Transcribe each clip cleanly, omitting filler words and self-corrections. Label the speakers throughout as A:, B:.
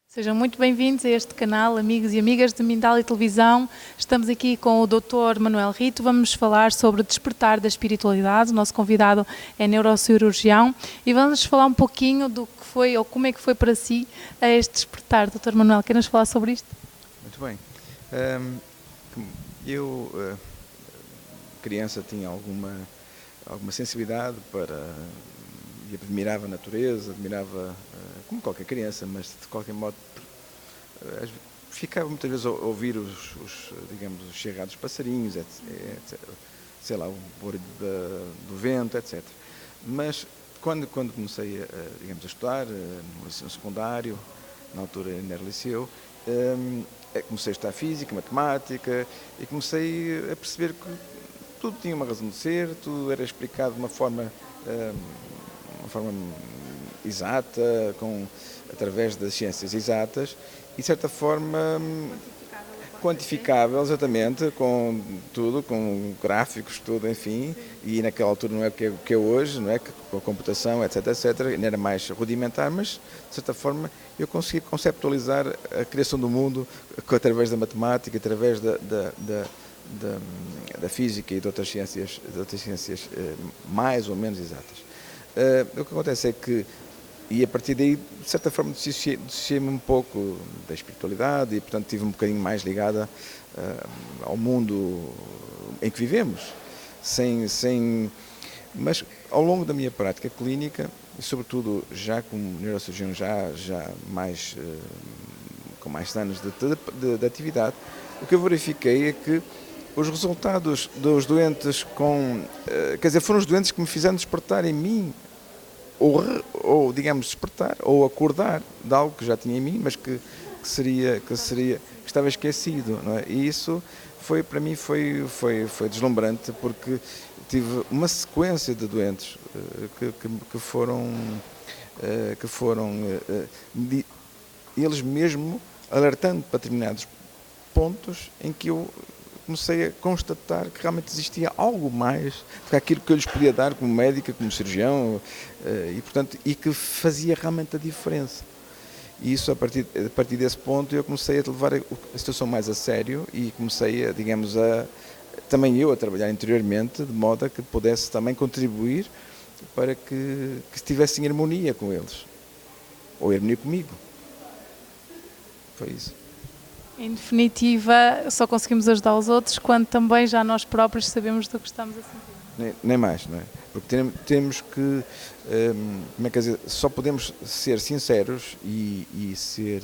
A: Sejam muito bem-vindos a este canal, amigos e amigas de Mindale Televisão. Estamos aqui com o Dr. Manuel Rito. Vamos falar sobre o despertar da espiritualidade. O nosso convidado é neurocirurgião e vamos falar um pouquinho do que foi ou como é que foi para si este despertar. Dr. Manuel, quer nos falar sobre isto?
B: Muito bem. Eu, criança, tinha alguma sensibilidade e admirava a natureza, como qualquer criança, mas de qualquer modo ficava muitas vezes a ouvir os cheirar dos passarinhos, etc, sei lá, o barulho do vento, etc. Mas quando comecei a estudar no ensino secundário, na altura ainda era liceu, comecei a estudar física, matemática e comecei a perceber que tudo tinha uma razão de ser, tudo era explicado de uma forma exata, através das ciências exatas e, de certa forma, quantificável, exatamente, com tudo, com gráficos, tudo, enfim, e naquela altura não é o que é hoje, não é? Com a computação, etc, ainda era mais rudimentar, mas, de certa forma, eu consegui conceptualizar a criação do mundo através da matemática, através da física e de outras ciências mais ou menos exatas. O que acontece é que, e a partir daí, de certa forma, dissociei-me um pouco da espiritualidade e, portanto, estive um bocadinho mais ligada ao mundo em que vivemos. Mas, ao longo da minha prática clínica, e sobretudo já como neurocirurgião, já mais, com mais anos de atividade, o que eu verifiquei é que os resultados dos doentes foram os doentes que me fizeram despertar em mim, ou digamos, despertar, ou acordar de algo que já tinha em mim, mas que estava esquecido, não é? E isso para mim foi deslumbrante, porque tive uma sequência de doentes que foram eles mesmo alertando para determinados pontos em que eu comecei a constatar que realmente existia algo mais do que aquilo que eu lhes podia dar como médica, como cirurgião, e que fazia realmente a diferença. E isso, a partir desse ponto, eu comecei a levar a situação mais a sério e comecei, também eu a trabalhar interiormente, de modo a que pudesse também contribuir para que estivesse em harmonia com eles, ou em harmonia comigo. Foi isso.
A: Em definitiva, só conseguimos ajudar os outros quando também já nós próprios sabemos do que estamos a sentir.
B: Nem mais, não é? Porque temos que, só podemos ser sinceros e ser,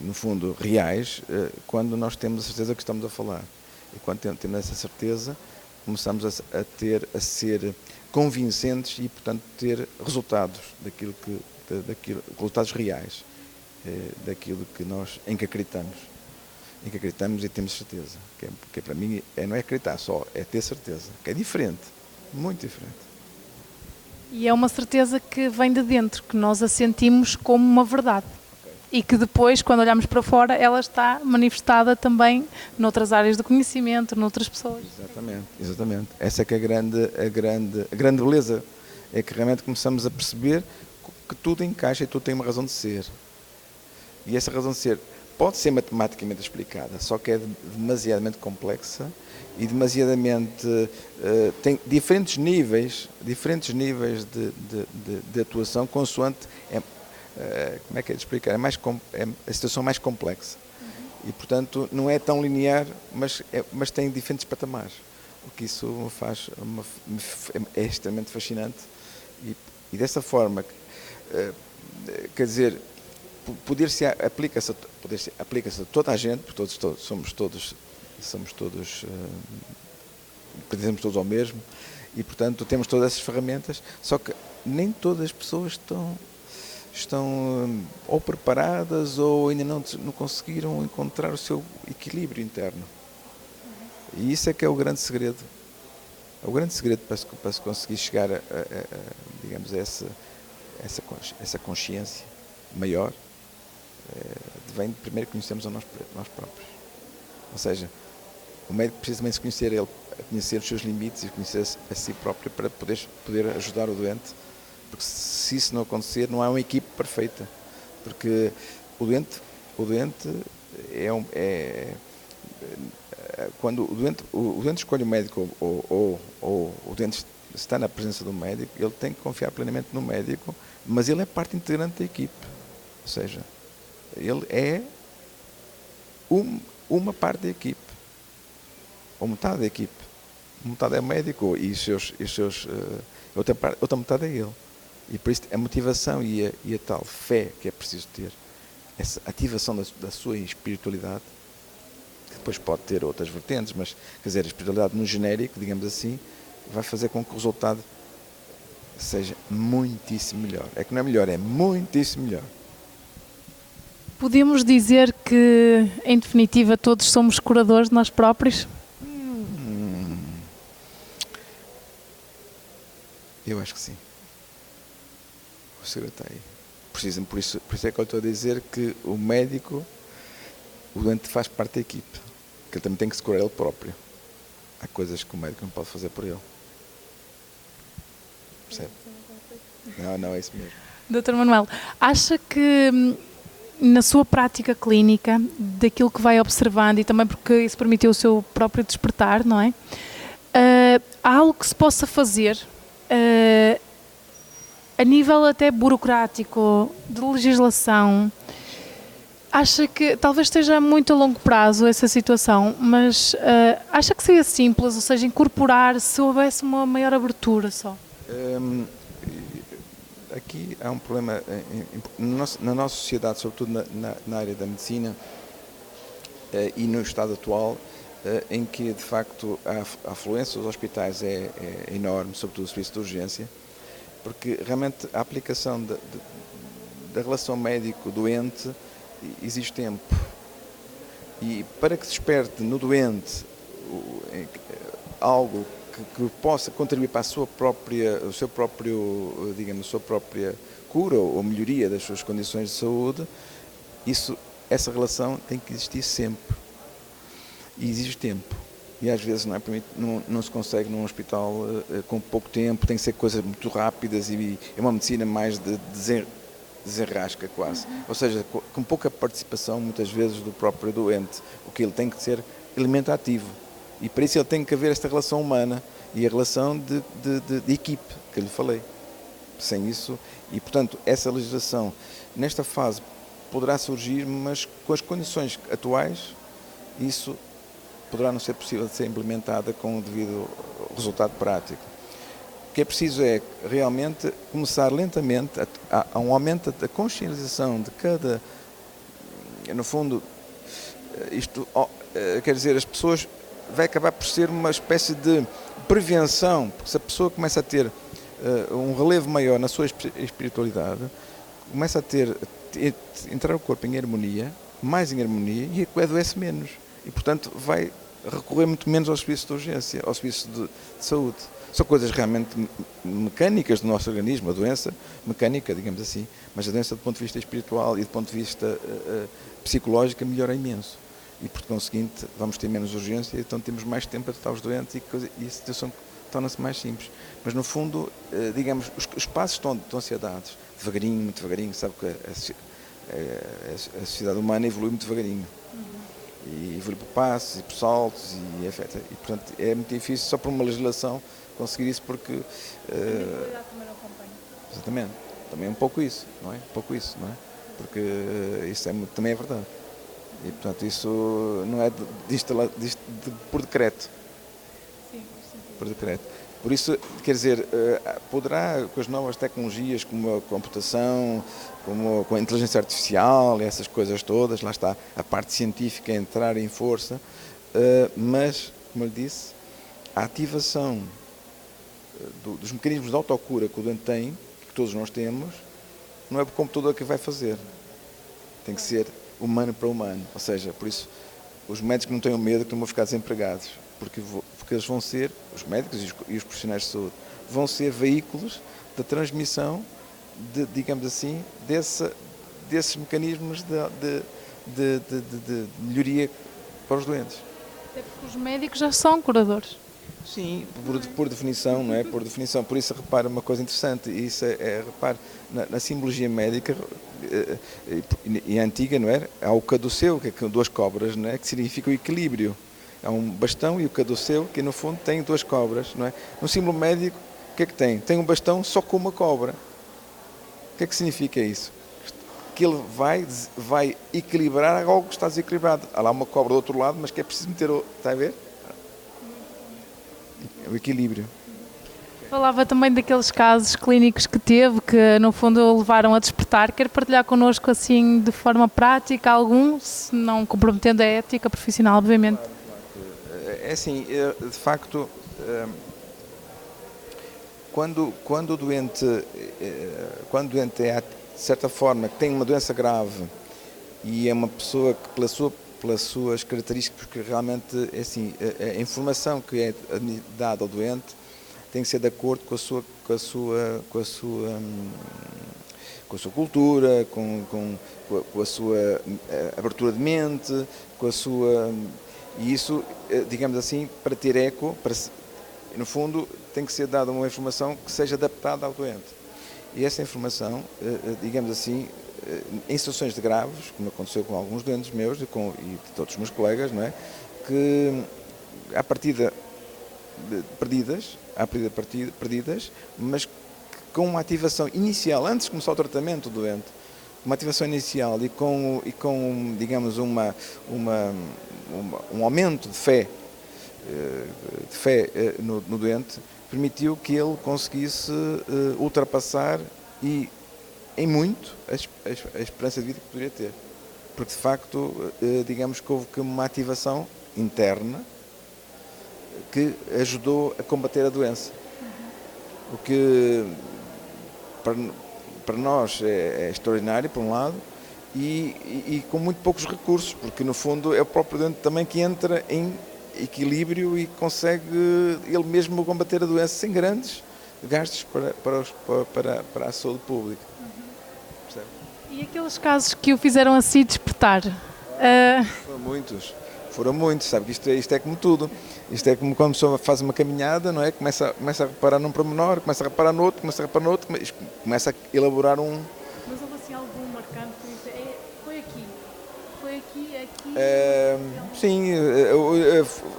B: no fundo, reais, quando nós temos a certeza que estamos a falar. E quando temos essa certeza, começamos a ser convincentes e, portanto, ter resultados resultados reais. Daquilo em que acreditamos e temos certeza, que para mim não é acreditar só, é ter certeza, que é diferente, muito diferente.
A: E é uma certeza que vem de dentro, que nós a sentimos como uma verdade. Okay. E que depois, quando olhamos para fora, ela está manifestada também noutras áreas do conhecimento, noutras pessoas.
B: Exatamente. Essa é que é a grande beleza, é que realmente começamos a perceber que tudo encaixa e tudo tem uma razão de ser. E essa razão de ser pode ser matematicamente explicada, só que é demasiadamente complexa e demasiadamente tem diferentes níveis de atuação, consoante como é que é de explicar? É a situação mais complexa. E, portanto, não é tão linear, mas tem diferentes patamares. O que isso é extremamente fascinante. E dessa forma, quer dizer, aplica-se a toda a gente, porque somos todos pertencemos todos ao mesmo, e, portanto, temos todas essas ferramentas, só que nem todas as pessoas estão ou preparadas ou ainda não conseguiram encontrar o seu equilíbrio interno. E isso é que é o grande segredo. É o grande segredo para se conseguir chegar digamos, a essa consciência maior. Vem de primeiro conhecermos a nós próprios. Ou seja, O médico precisa também se conhecer ele, conhecer os seus limites e conhecer a si próprio para poder ajudar o doente, porque se isso não acontecer, não há uma equipe perfeita, porque o doente quando o doente escolhe o médico ou o doente está na presença do médico, ele tem que confiar plenamente no médico, mas ele é parte integrante da equipe, ou seja, ele é uma parte da equipe, ou metade da equipe. Metade é o médico e outra metade é ele. E por isso a motivação e a tal fé que é preciso ter, essa ativação da sua espiritualidade, que depois pode ter outras vertentes, mas quer dizer, a espiritualidade no genérico, digamos assim, vai fazer com que o resultado seja muitíssimo melhor. É que não é melhor, é muitíssimo melhor.
A: Podemos dizer que, em definitiva, todos somos curadores de nós próprios?
B: Eu acho que sim. O segredo está aí. Por isso é que eu estou a dizer que o médico, o doente faz parte da equipe, que ele também tem que se curar ele próprio. Há coisas que o médico não pode fazer por ele. Percebe? Não, é isso mesmo.
A: Dr. Manuel, acha que na sua prática clínica, daquilo que vai observando, e também porque isso permitiu o seu próprio despertar, não é? Há algo que se possa fazer a nível até burocrático, de legislação? Acha que talvez esteja muito a longo prazo essa situação, mas acha que seria simples, ou seja, incorporar se houvesse uma maior abertura só?
B: Aqui há um problema na nossa sociedade, sobretudo na área da medicina e no estado atual, em que de facto a afluência dos hospitais é enorme, sobretudo o serviço de urgência, porque realmente a aplicação da relação médico-doente exige tempo. E para que se desperte no doente algo que possa contribuir para a sua própria cura ou melhoria das suas condições de saúde, essa relação tem que existir sempre. E exige tempo. E às vezes não se consegue num hospital com pouco tempo, tem que ser coisas muito rápidas e é uma medicina mais de desenrasca quase. Ou seja, com pouca participação muitas vezes do próprio doente, o que ele tem que ser elemento ativo. E para isso ele tem que haver esta relação humana e a relação de equipe, que eu lhe falei. Sem isso, e portanto essa legislação nesta fase poderá surgir, mas com as condições atuais, isso poderá não ser possível de ser implementada com o devido resultado prático. O que é preciso é realmente começar lentamente a um aumento da consciencialização de cada, no fundo, isto quer dizer, as pessoas vai acabar por ser uma espécie de prevenção, porque se a pessoa começa a ter um relevo maior na sua espiritualidade, começa a entrar o corpo em harmonia, mais em harmonia, e adoece menos. E, portanto, vai recorrer muito menos ao serviço de urgência, ao serviço de saúde. São coisas realmente mecânicas do nosso organismo, a doença mecânica, digamos assim, mas a doença do ponto de vista espiritual e do ponto de vista psicológico melhora imenso. E, por conseguinte, vamos ter menos urgência, então temos mais tempo a tratar os doentes e a situação torna-se mais simples. Mas, no fundo, digamos, os passos estão-se a dados, devagarinho, muito devagarinho, sabe que a sociedade humana evolui muito devagarinho. E evolui por passos e por saltos e portanto é muito difícil só por uma legislação conseguir isso porque exatamente, também é um pouco isso, não é? Porque isso também é verdade e portanto isso não é por decreto. Por decreto. Por isso, quer dizer, poderá com as novas tecnologias como a computação, como com a inteligência artificial e essas coisas todas, lá está a parte científica a entrar em força, mas, como eu disse, a ativação dos mecanismos de autocura que o doente tem, que todos nós temos, não é o computador que vai fazer. Tem que ser humano para humano. Ou seja, por isso, os médicos não tenham medo que não vão ficar desempregados, porque eles vão ser, os médicos e os profissionais de saúde, vão ser veículos da transmissão, digamos assim, desses mecanismos de melhoria para os doentes.
A: Até porque os médicos já são curadores.
B: Sim, por definição, não é? Por definição. Por isso, repara uma coisa interessante, isso repare, na simbologia médica e antiga, não é? Há o caduceu, que é duas cobras, não é? Que significa o equilíbrio. Há um bastão e o caduceu, que no fundo tem duas cobras, não é? No símbolo médico, o que é que tem? Tem um bastão só com uma cobra. O que é que significa isso? Que ele vai equilibrar algo que está desequilibrado. Há lá uma cobra do outro lado, mas que é preciso meter, está a ver? O equilíbrio.
A: Falava também daqueles casos clínicos que teve, que no fundo o levaram a despertar. Quer partilhar connosco assim de forma prática algum, se não comprometendo a ética profissional, obviamente?
B: É assim, de facto, quando o doente é, de certa forma, tem uma doença grave e é uma pessoa que pelas suas características, porque realmente é assim, a informação que é dada ao doente tem que ser de acordo com a sua cultura, com a sua abertura de mente, e isso, digamos assim, para ter eco, no fundo, tem que ser dada uma informação que seja adaptada ao doente. E essa informação, digamos assim, em situações de graves, como aconteceu com alguns doentes meus e de todos os meus colegas, não é? Que à partida perdidas, mas com uma ativação inicial, antes de começar o tratamento do doente, uma ativação inicial e com digamos, um aumento de fé no doente, permitiu que ele conseguisse ultrapassar e, em muito, a esperança de vida que poderia ter. Porque, de facto, digamos que houve uma ativação interna que ajudou a combater a doença. O que para nós é extraordinário, por um lado, e com muito poucos recursos, porque no fundo é o próprio doente também que entra em equilíbrio e consegue ele mesmo combater a doença sem grandes gastos para a saúde pública.
A: E aqueles casos que o fizeram assim despertar?
B: Foram muitos, sabe que isto é como tudo. Isto é como quando a pessoa faz uma caminhada, não é? Começa a reparar num pormenor, começa a reparar no outro, começa a elaborar um...
A: Mas houve assim algum marcante que foi aqui...
B: Sim,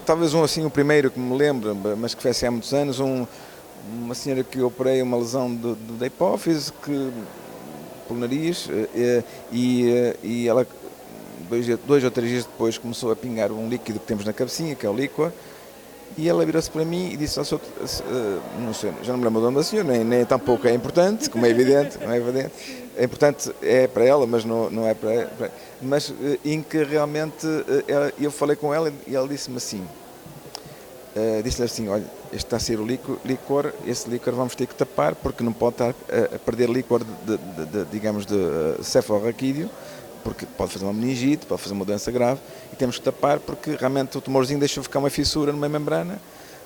B: talvez o primeiro que me lembro, mas que foi assim há muitos anos, uma senhora que eu operei uma lesão da hipófise, pelo nariz, e ela, 2 ou 3 dias depois, começou a pingar um líquido que temos na cabecinha, que é o líquor, e ela virou-se para mim e disse ao senhor, não sei, já não me lembro o nome da senhora, nem tampouco é importante, como é evidente, não é evidente. É importante para ela, mas não é para mas em que realmente eu falei com ela e ela disse-me assim, disse-lhe assim, olha, este está a ser o líquor, esse líquor vamos ter que tapar porque não pode estar a perder líquor digamos, de cefalorraquídeo, porque pode fazer uma meningite, pode fazer uma doença grave, e temos que tapar porque realmente o tumorzinho deixou ficar uma fissura numa membrana.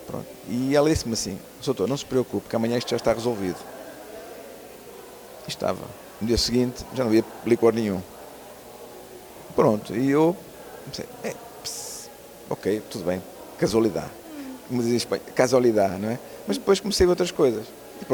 B: Pronto. E ela disse-me assim, doutor, não se preocupe, que amanhã isto já está resolvido. E estava. No dia seguinte já não havia líquor nenhum. Pronto, e eu pensei, ok, tudo bem, casualidade. Como diz em Espanha, casualidade, não é? Mas depois comecei a ver outras coisas.